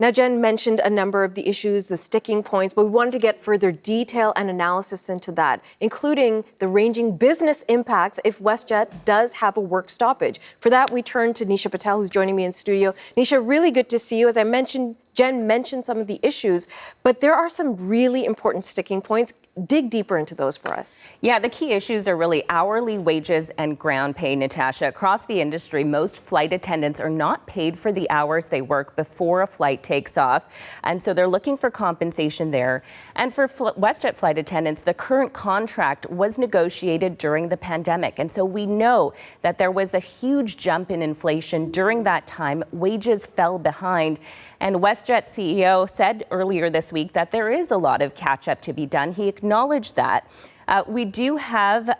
Now, Jen mentioned a number of the issues, the sticking points, but we wanted to get further detail and analysis into that, including the ranging business impacts if WestJet does have a work stoppage. For that, we turn to Nisha Patel, who's joining me in studio. Nisha, really good to see you. As I mentioned, Jen mentioned some of the issues, but there are some really important sticking points. Dig deeper into those for us. Yeah, the key issues are really hourly wages and ground pay, Natasha. Across the industry, most flight attendants are not paid for the hours they work before a flight takes off, and so they're looking for compensation there. And for WestJet flight attendants, the current contract was negotiated during the pandemic, and so we know that there was a huge jump in inflation during that time. Wages fell behind. And WestJet CEO said earlier this week that there is a lot of catch-up to be done. He acknowledged that. We do have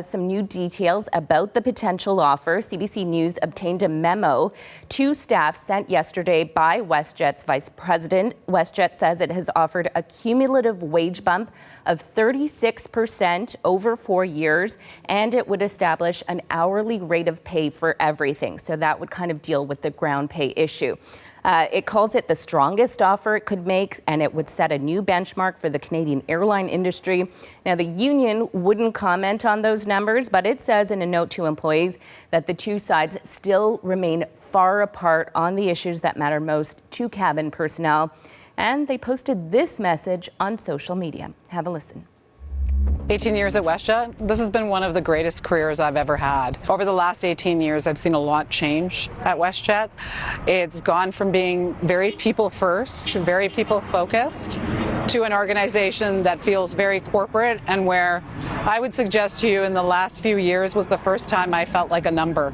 some new details about the potential offer. CBC News obtained a memo to staff sent yesterday by WestJet's vice president. WestJet says it has offered a cumulative wage bump of 36% over 4 years, and it would establish an hourly rate of pay for everything. So that would kind of deal with the ground pay issue. It calls it the strongest offer it could make, and it would set a new benchmark for the Canadian airline industry. Now, the union wouldn't comment on those numbers, but it says in a note to employees that the two sides still remain far apart on the issues that matter most to cabin personnel. And they posted this message on social media. Have a listen. 18 years at WestJet, this has been one of the greatest careers I've ever had. Over the last 18 years, I've seen a lot change at WestJet. It's gone from being very people first, very people focused, to an organization that feels very corporate, and where I would suggest to you in the last few years was the first time I felt like a number.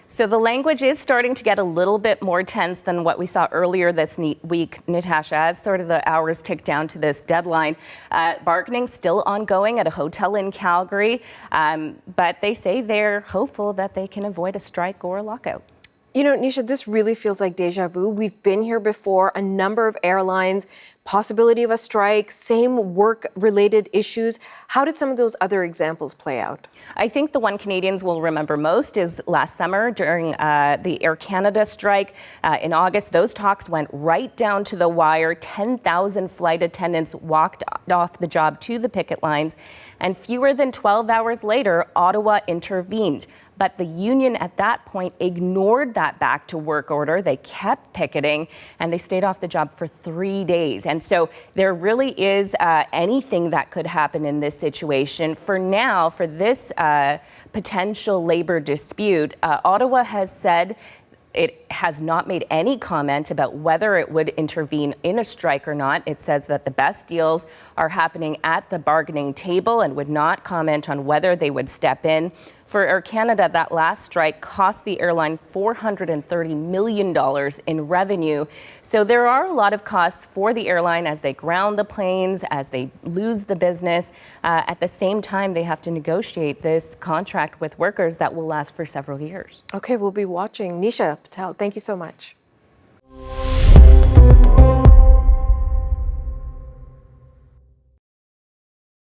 So the language is starting to get a little bit more tense than what we saw earlier this week, Natasha, as sort of the hours tick down to this deadline. Bargaining still ongoing at a hotel in Calgary, but they say they're hopeful that they can avoid a strike or a lockout. You know, Nisha, this really feels like deja vu. We've been here before, a number of airlines, possibility of a strike, same work-related issues. How did some of those other examples play out? I think the one Canadians will remember most is last summer during the Air Canada strike. In August, those talks went right down to the wire. 10,000 flight attendants walked off the job to the picket lines, and fewer than 12 hours later, Ottawa intervened. But the union at that point ignored that back to work order. They kept picketing, and they stayed off the job for 3 days. And so there really is anything that could happen in this situation. For now, for this potential labor dispute, Ottawa has said it has not made any comment about whether it would intervene in a strike or not. It says that the best deals are happening at the bargaining table and would not comment on whether they would step in. For Air Canada, that last strike cost the airline $430 million in revenue. So there are a lot of costs for the airline as they ground the planes, as they lose the business. At the same time, they have to negotiate this contract with workers that will last for several years. Okay, we'll be watching. Nisha Patel, thank you so much.